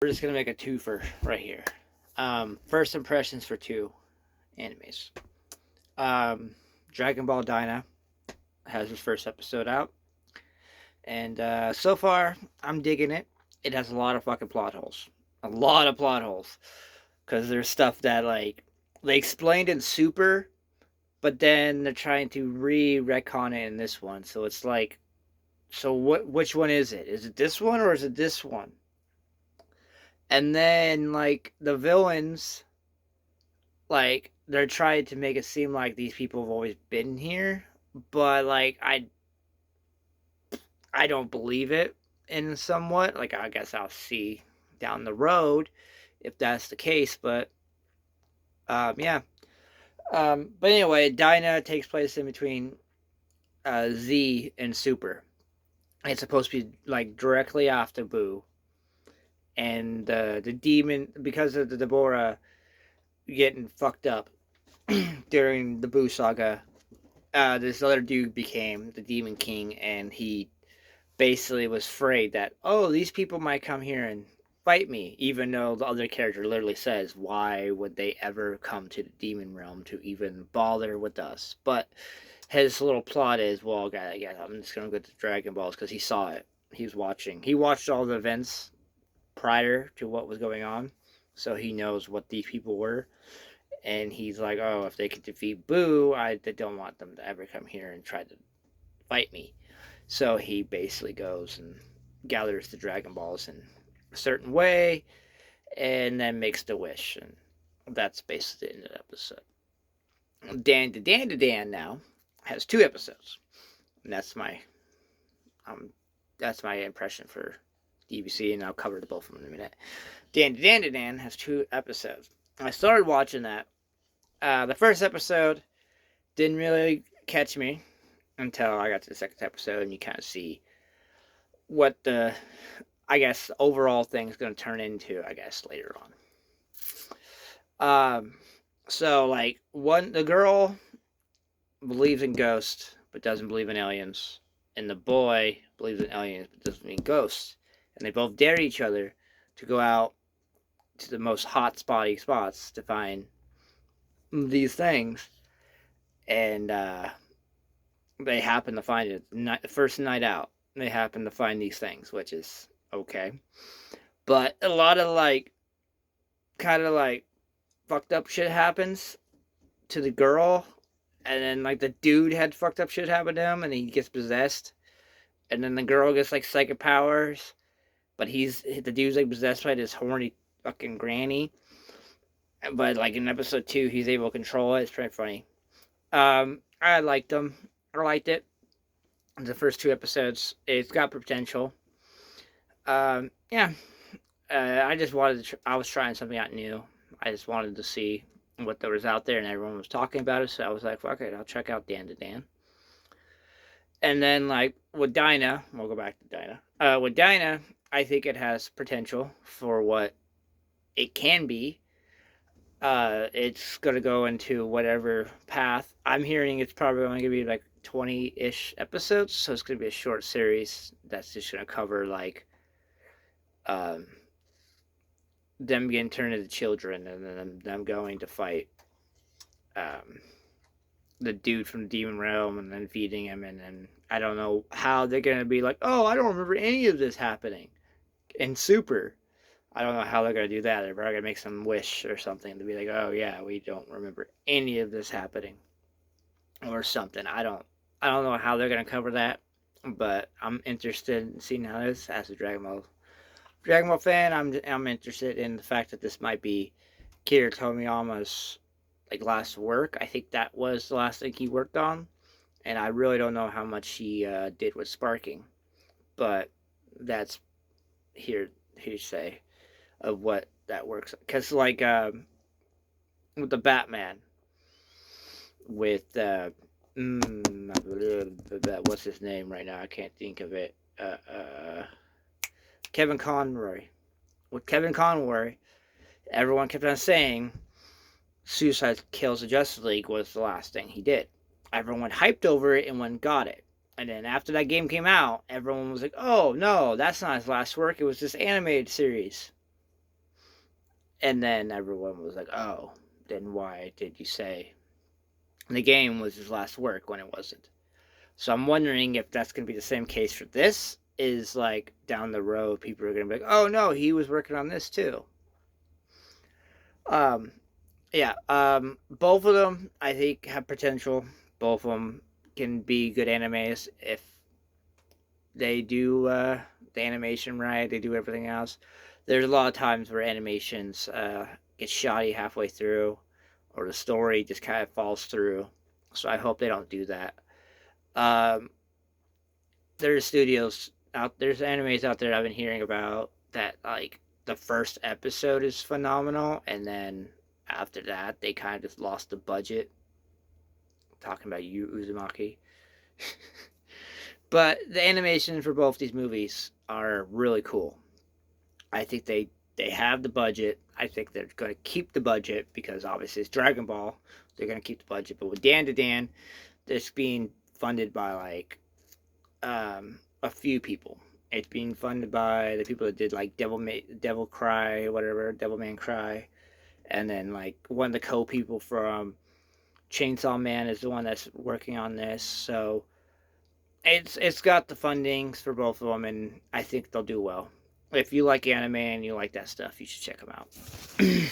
We're just gonna make a twofer right here. First impressions for two animes. Um, Dragon Ball Dyna has its first episode out, and so far I'm digging it. It has a lot of fucking plot holes, a lot of plot holes, because there's stuff that like they explained in Super, but then they're trying to retcon it in this one. So it's like, so what? Which one is it? Is it this one or is it this one? And then like the villains, like they're trying to make it seem like these people have always been here, but like I don't believe it in somewhat. Like I guess I'll see down the road if that's the case, but yeah. But anyway, Dinah takes place in between Z and Super. It's supposed to be like directly after Boo, and the demon, because of the Deborah getting fucked up during the Boo saga. This other dude became the Demon King, and he basically was afraid that, oh, these people might come here and fight me, even though the other character literally says, why would they ever come to the demon realm to even bother with us? But his little plot is, well, yeah, I'm just gonna go to Dragon Balls because he saw it. He was watching. He watched all the events prior to what was going on, so he knows what these people were. And he's like, oh, if they could defeat Boo, I don't want them to ever come here and try to fight me. So he basically goes and gathers the Dragon Balls in a certain way and then makes the wish. And that's basically the end of the episode. Dan now has two episodes. And that's my impression for DBC, and I'll cover the both of them in a minute. Dan has two episodes. I started watching that. The first episode didn't really catch me until I got to the second episode, and you kind of see what the, I guess, overall thing is going to turn into, I guess, later on. So, like, the girl believes in ghosts, but doesn't believe in aliens, and the boy believes in aliens, but doesn't believe in ghosts. And they both dare each other to go out to the most hot spotty spots to find these things, and they happen to find it the first night out. They happen to find these things, which is okay, but a lot of like kind of like fucked up shit happens to the girl, and then like the dude had fucked up shit happen to him, and he gets possessed, and then the girl gets like psychic powers, but the dude's like possessed by this horny fucking granny. But like in episode 2, he's able to control it. It's pretty funny. I liked them. I liked it. The first two episodes, it's got potential. Yeah. I just wanted to. I was trying something out new. I just wanted to see what there was out there, and everyone was talking about it. So I was like, "Fuck it, I'll check out dandadan." And then like with Dinah, we'll go back to Dinah. With Dinah, I think it has potential for what it can be. It's gonna go into whatever path. I'm hearing it's probably only gonna be like 20-ish episodes, so it's gonna be a short series that's just gonna cover like um, them getting turned into children, and then them going to fight um, the dude from the demon realm, and then feeding him, and then I don't know how they're gonna be like, oh, I don't remember any of this happening in Super. I don't know how they're gonna do that. They're probably gonna make some wish or something to be like, oh yeah, we don't remember any of this happening, or something. I don't know how they're gonna cover that, but I'm interested in seeing how this as a Dragon Ball fan. I'm interested in the fact that this might be Kira Tomiyama's like last work. I think that was the last thing he worked on, and I really don't know how much he did with Sparking, but that's hearsay of what that works. Because like with the Batman, with what's his name right now? I can't think of it. Kevin Conroy. With Kevin Conroy, everyone kept on saying Suicide Kills the Justice League was the last thing he did. Everyone hyped over it and went got it. And then after that game came out, everyone was like, oh no, that's not his last work. It was this animated series. And then everyone was like, "Oh, then why did you say the game was his last work when it wasn't?" So I'm wondering if that's going to be the same case for this. Is like down the road, people are going to be like, "Oh no, he was working on this too." Um, yeah. Both of them I think have potential. Both of them can be good animes if they do the animation right. They do everything else. There's a lot of times where animations get shoddy halfway through, or the story just kind of falls through. So I hope they don't do that. Um, there's studios out there's animes out there I've been hearing about that like the first episode is phenomenal, and then after that they kind of just lost the budget. Talking about Yu Uzumaki. But the animation for both these movies are really cool. I think they have the budget. I think they're going to keep the budget because obviously it's Dragon Ball. They're going to keep the budget. But with dandadan, it's being funded by like a few people. It's being funded by the people that did like Devil Cry, whatever, Devil Man Cry, and then like one of the co-people from Chainsaw Man is the one that's working on this. So it's got the fundings for both of them, and I think they'll do well. If you like anime and you like that stuff, you should check them out.